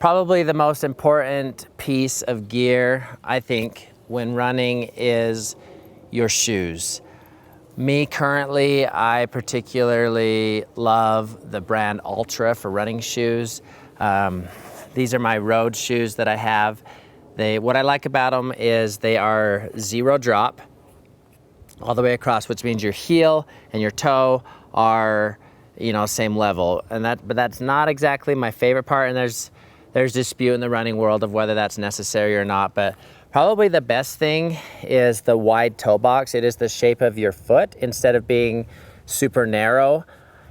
Probably the most important piece of gear, I think, when running is your shoes. Me currently, I particularly love the brand Ultra for running shoes. These are my road shoes that I have. What I like about them is they are zero drop all the way across, which means your heel and your toe are, same level. But that's not exactly my favorite part, and there's dispute in the running world of whether that's necessary or not, but probably the best thing is the wide toe box. It is the shape of your foot instead of being super narrow.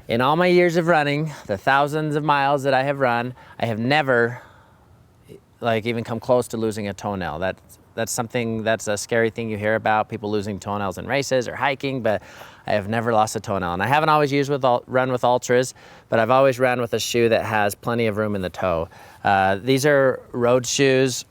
In all my years of running, the thousands of miles that I have run, I have never even come close to losing a toenail. That's a scary thing you hear about, people losing toenails in races or hiking, but I have never lost a toenail. And I haven't always run with Ultras, but I've always run with a shoe that has plenty of room in the toe. These are road shoes.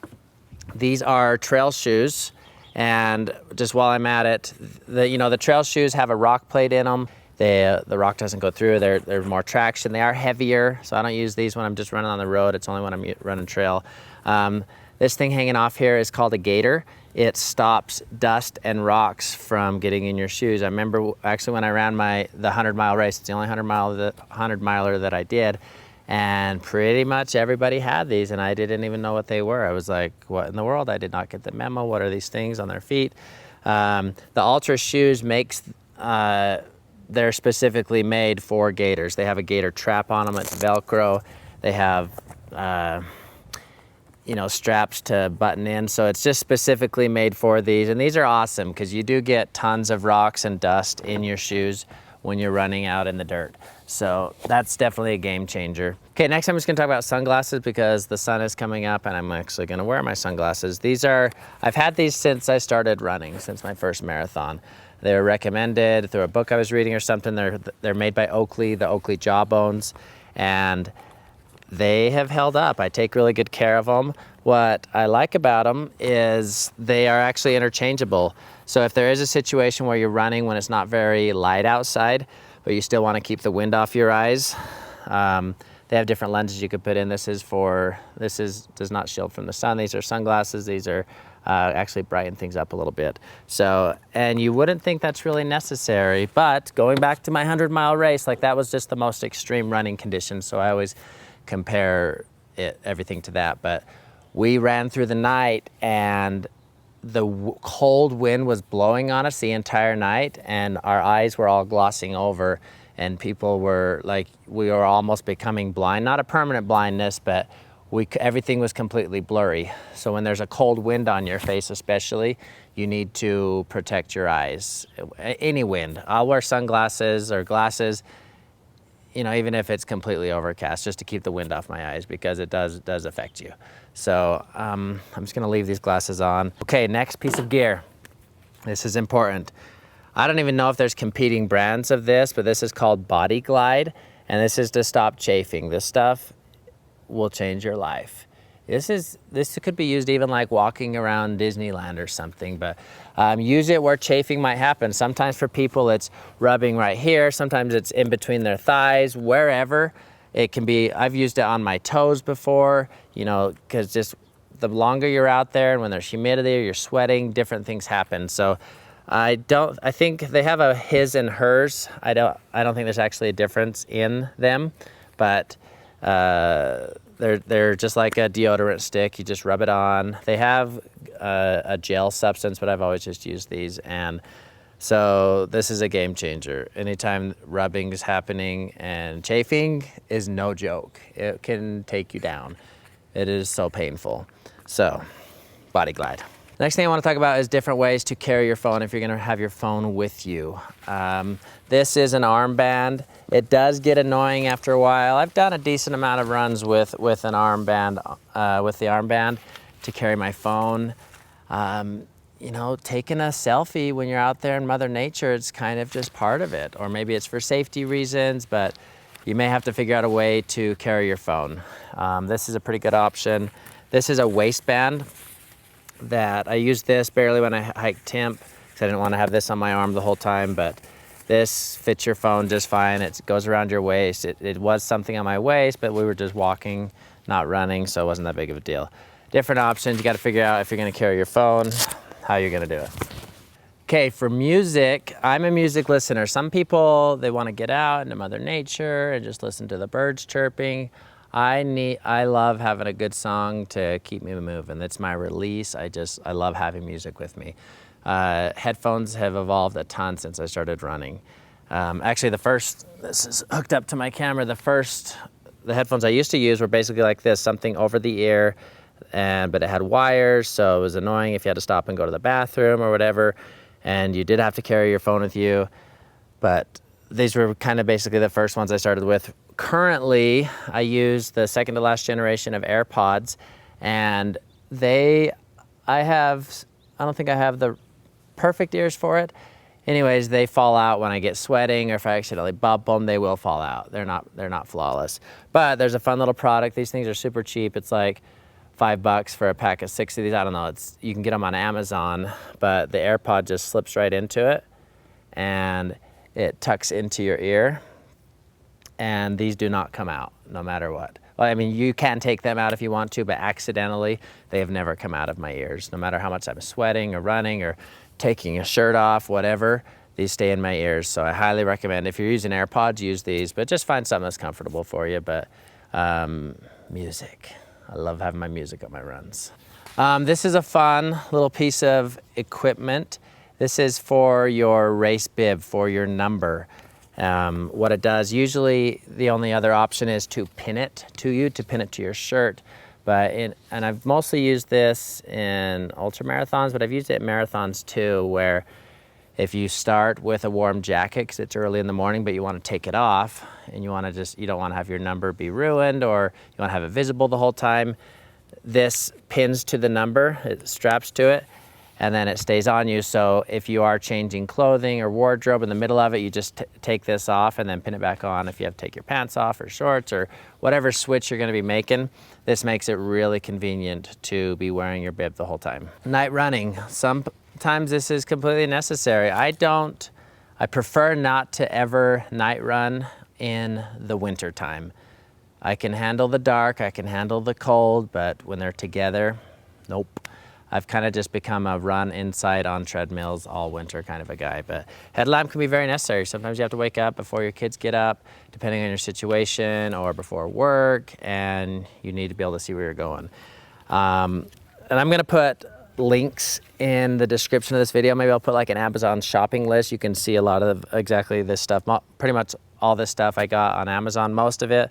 These are trail shoes. And just while I'm at it, the trail shoes have a rock plate in them. The rock doesn't go through. They're more traction. They are heavier, so I don't use these when I'm just running on the road. It's only when I'm running trail. This thing hanging off here is called a gator. It stops dust and rocks from getting in your shoes. I remember actually when I ran the 100-mile race, it's the only 100-miler that I did, and pretty much everybody had these, and I didn't even know what they were. I was like, what in the world? I did not get the memo. What are these things on their feet? The Ultra shoes they're specifically made for gators. They have a gator trap on them. It's Velcro. They have straps to button in. So it's just specifically made for these. And these are awesome because you do get tons of rocks and dust in your shoes when you're running out in the dirt. So that's definitely a game changer. Okay, next I'm just gonna talk about sunglasses because the sun is coming up and I'm actually gonna wear my sunglasses. I've had these since I started running, since my first marathon. They were recommended through a book I was reading or something. They're made by Oakley, the Oakley Jawbones, and they have held up. I take really good care of them. What I like about them is they are actually interchangeable. So if there is a situation where you're running when it's not very light outside, but you still want to keep the wind off your eyes, they have different lenses you could put in. This does not shield from the sun. These are sunglasses. These are actually brighten things up a little bit. So, and you wouldn't think that's really necessary, but going back to my 100-mile race, that was just the most extreme running conditions. So I always compare everything to that. But we ran through the night and the cold wind was blowing on us the entire night and our eyes were all glossing over and people were we were almost becoming blind. Not a permanent blindness, but everything was completely blurry. So when there's a cold wind on your face especially, you need to protect your eyes. Any wind. I'll wear sunglasses or glasses, even if it's completely overcast, just to keep the wind off my eyes because it does affect you. So I'm just gonna leave these glasses on. Okay, next piece of gear. This is important. I don't even know if there's competing brands of this, but this is called Body Glide, and this is to stop chafing. This stuff will change your life. This could be used even walking around Disneyland or something, but use it where chafing might happen. Sometimes for people it's rubbing right here, sometimes it's in between their thighs, wherever. It can be, I've used it on my toes before, because just the longer you're out there and when there's humidity or you're sweating, different things happen. So I think they have a his and hers. I don't think there's actually a difference in them, but they're just like a deodorant stick. You just rub it on. They have a gel substance, but I've always just used these. And so this is a game changer. Anytime rubbing is happening, and chafing is no joke. It can take you down. It is so painful. So, Body Glide. Next thing I want to talk about is different ways to carry your phone if you're going to have your phone with you. This is an armband. It does get annoying after a while. I've done a decent amount of runs with an armband, with the armband to carry my phone. Taking a selfie when you're out there in Mother Nature, it's kind of just part of it. Or maybe it's for safety reasons, but you may have to figure out a way to carry your phone. This is a pretty good option. This is a waistband that I used this barely when I hiked Temp because I didn't want to have this on my arm the whole time, but this fits your phone just fine. It goes around your waist. It was something on my waist, but we were just walking, not running, so it wasn't that big of a deal. Different options, you got to figure out if you're going to carry your phone, how you're going to do it. Okay, for music, I'm a music listener. Some people, they want to get out into Mother Nature and just listen to the birds chirping. I love having a good song to keep me moving. That's my release. I love having music with me. Headphones have evolved a ton since I started running. Actually, this is hooked up to my camera. The headphones I used to use were basically like this, something over the ear, but it had wires, so it was annoying if you had to stop and go to the bathroom or whatever, and you did have to carry your phone with you. But these were kind of basically the first ones I started with. Currently, I use the second to last generation of AirPods, and I don't think I have the perfect ears for it. Anyways, they fall out when I get sweating, or if I accidentally bump them, they will fall out. They're not flawless. But there's a fun little product. These things are super cheap. It's like $5 for a pack of 6 of these. I don't know. You can get them on Amazon, but the AirPod just slips right into it, and it tucks into your ear. And these do not come out, no matter what. Well, I mean, you can take them out if you want to, but accidentally, they have never come out of my ears. No matter how much I'm sweating or running or taking a shirt off, whatever, these stay in my ears. So I highly recommend, if you're using AirPods, use these, but just find something that's comfortable for you. But music, I love having my music on my runs. This is a fun little piece of equipment. This is for your race bib, for your number. What it does, usually the only other option is to pin it to your shirt. And I've mostly used this in ultra marathons, but I've used it in marathons too, where if you start with a warm jacket because it's early in the morning, but you want to take it off and you don't want to have your number be ruined, or you want to have it visible the whole time, this pins to the number, it straps to it, and then it stays on you. So if you are changing clothing or wardrobe in the middle of it, you just take this off and then pin it back on if you have to take your pants off or shorts or whatever switch you're gonna be making. This makes it really convenient to be wearing your bib the whole time. Night running, sometimes this is completely necessary. I prefer not to ever night run in the winter time. I can handle the dark, I can handle the cold, but when they're together, nope. I've kind of just become a run inside on treadmills all winter kind of a guy. But headlamp can be very necessary. Sometimes you have to wake up before your kids get up, depending on your situation, or before work, and you need to be able to see where you're going. And I'm gonna put links in the description of this video. Maybe I'll put like an Amazon shopping list. You can see a lot of exactly this stuff. Pretty much all this stuff I got on Amazon, most of it.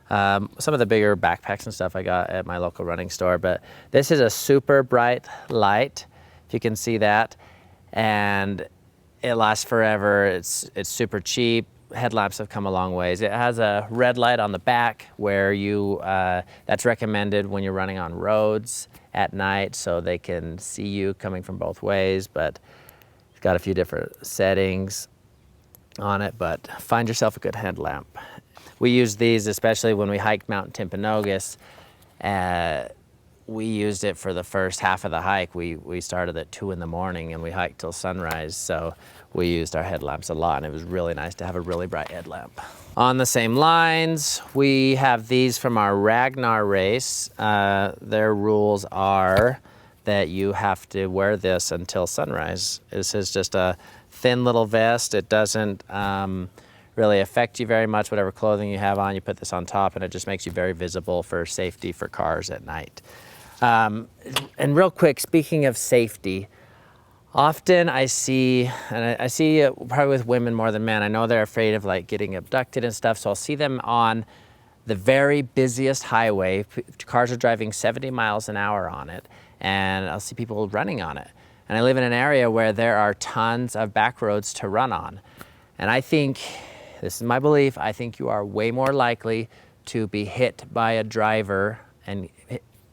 Some of the bigger backpacks and stuff I got at my local running store, but this is a super bright light, if you can see that, and it lasts forever. It's super cheap. Headlamps have come a long ways. It has a red light on the back where that's recommended when you're running on roads at night, so they can see you coming from both ways, but it's got a few different settings on it, but find yourself a good headlamp. We use these especially when we hiked Mount Timpanogos. We used it for the first half of the hike. We started at 2 in the morning and we hiked till sunrise, so we used our headlamps a lot, and it was really nice to have a really bright headlamp. On the same lines, we have these from our Ragnar race. Their rules are that you have to wear this until sunrise. This is just a thin little vest. It doesn't really affect you very much. Whatever clothing you have on, you put this on top, and it just makes you very visible for safety for cars at night. And real quick, speaking of safety, often I see it probably with women more than men. I know they're afraid of like getting abducted and stuff, so I'll see them on the very busiest highway. Cars are driving 70 miles an hour on it, and I'll see people running on it. And I live in an area where there are tons of back roads to run on. And I think, this is my belief, I think you are way more likely to be hit by a driver and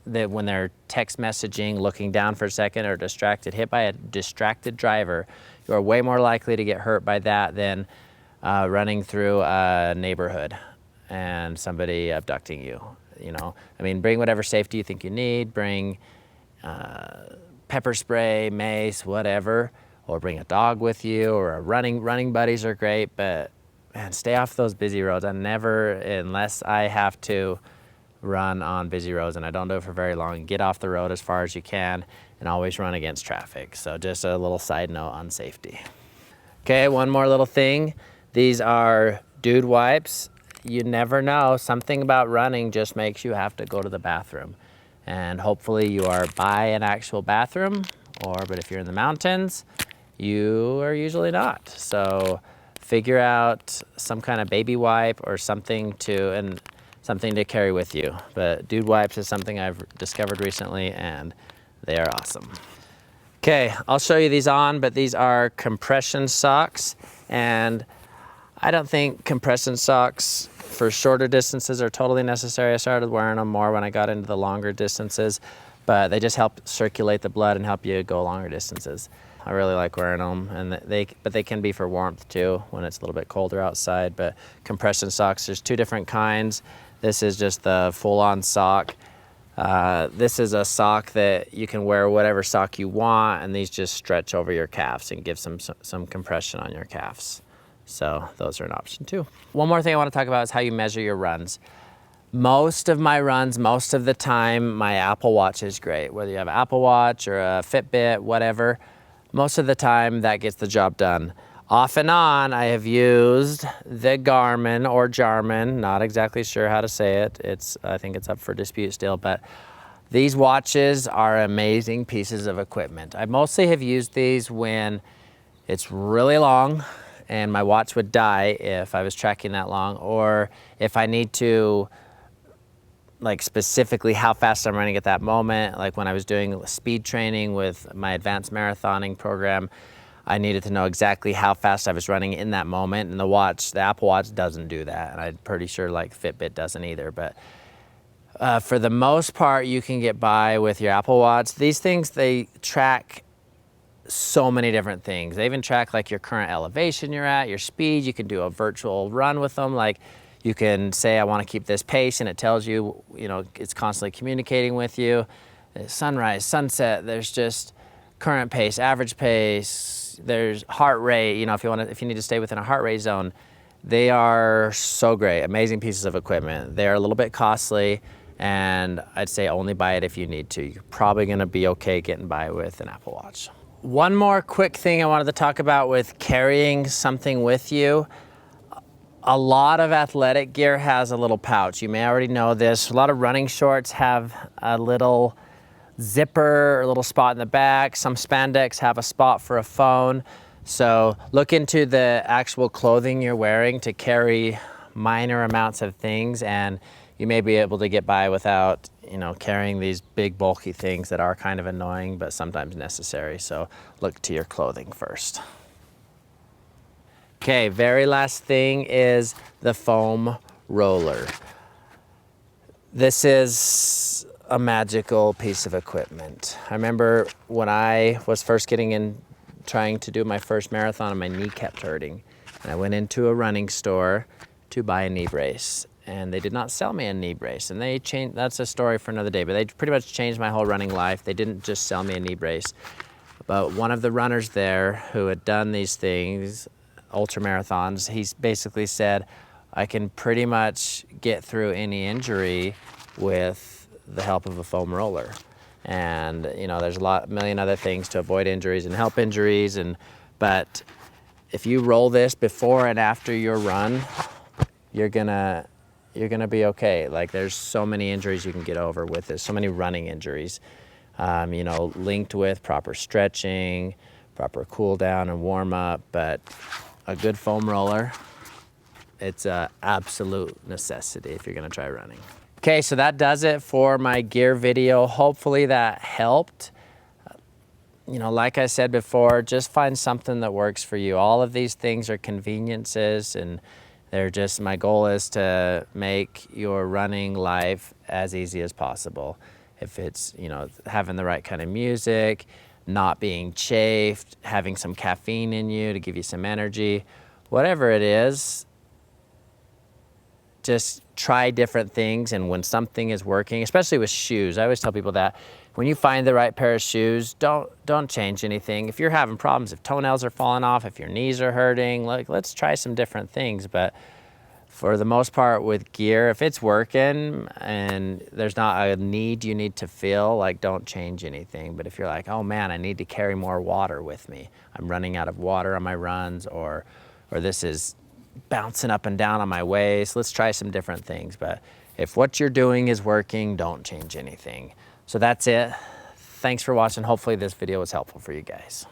when they're text messaging, looking down for a second, or distracted, hit by a distracted driver, you are way more likely to get hurt by that than running through a neighborhood and somebody abducting you. You know, I mean, bring whatever safety you think you need. Bring pepper spray, mace, whatever, or bring a dog with you, or running buddies are great, but man, stay off those busy roads. Unless I have to run on busy roads, and I don't do it for very long. Get off the road as far as you can and always run against traffic. So just a little side note on safety. Okay, one more little thing. These are dude wipes. You never know, something about running just makes you have to go to the bathroom. And hopefully you are by an actual bathroom, but if you're in the mountains, you are usually not. So figure out some kind of baby wipe or something to carry with you. But dude wipes is something I've discovered recently, and they are awesome. Okay, I'll show you these on, but these are compression socks, and I don't think compression socks for shorter distances are totally necessary. I started wearing them more when I got into the longer distances, but they just help circulate the blood and help you go longer distances. I really like wearing them, and they can be for warmth too when it's a little bit colder outside. But compression socks, there's two different kinds. This is just the full-on sock. This is a sock that you can wear whatever sock you want, and these just stretch over your calves and give some compression on your calves. So those are an option too. One more thing I want to talk about is how you measure your runs. Most of my runs, most of the time, my Apple Watch is great. Whether you have an Apple Watch or a Fitbit, whatever, most of the time that gets the job done. Off and on, I have used the Garmin or Jarman, not exactly sure how to say it. I think it's up for dispute still, but these watches are amazing pieces of equipment. I mostly have used these when it's really long and my watch would die if I was tracking that long, or if I need to, like specifically how fast I'm running at that moment. Like when I was doing speed training with my advanced marathoning program, I needed to know exactly how fast I was running in that moment, and the Apple Watch doesn't do that, and I'm pretty sure like Fitbit doesn't either. But for the most part, you can get by with your Apple Watch. These things, they track so many different things. They even track like your current elevation you're at, your speed. You can do a virtual run with them. Like you can say, I want to keep this pace, and it tells you, it's constantly communicating with you. Sunrise, sunset, there's just current pace, average pace, there's heart rate, if you need to stay within a heart rate zone. They are so great, amazing pieces of equipment. They're a little bit costly, and I'd say only buy it if you need to. You're probably gonna be okay getting by with an Apple Watch. One more quick thing I wanted to talk about with carrying something with you. A lot of athletic gear has a little pouch. You may already know this. A lot of running shorts have a little zipper or a little spot in the back. Some spandex have a spot for a phone. So look into the actual clothing you're wearing to carry minor amounts of things, and you may be able to get by without, carrying these big bulky things that are kind of annoying but sometimes necessary. So look to your clothing first. Okay, very last thing is the foam roller. This is a magical piece of equipment. I remember when I was first trying to do my first marathon, and my knee kept hurting. And I went into a running store to buy a knee brace, and they did not sell me a knee brace. And that's a story for another day, but they pretty much changed my whole running life. They didn't just sell me a knee brace. But one of the runners there who had done these things, ultra marathons, he's basically said, I can pretty much get through any injury with the help of a foam roller. And there's a million other things to avoid injuries and help injuries, but if you roll this before and after your run, you're gonna be okay. Like there's so many injuries you can get over with this, so many running injuries, linked with proper stretching, proper cool down and warm up. But a good foam roller, it's an absolute necessity if you're gonna try running. Okay, so that does it for my gear video. Hopefully that helped. Like I said before, just find something that works for you. All of these things are conveniences, and my goal is to make your running life as easy as possible. If it's, having the right kind of music, not being chafed, having some caffeine in you to give you some energy, whatever it is, just try different things. And when something is working, especially with shoes, I always tell people that when you find the right pair of shoes, don't change anything. If you're having problems, if toenails are falling off, if your knees are hurting, let's try some different things. But For the most part with gear, if it's working and there's not a need you need to feel, like don't change anything. But if you're like, oh man, I need to carry more water with me, I'm running out of water on my runs, or this is bouncing up and down on my waist, let's try some different things. But if what you're doing is working, don't change anything. So that's it. Thanks for watching. Hopefully this video was helpful for you guys.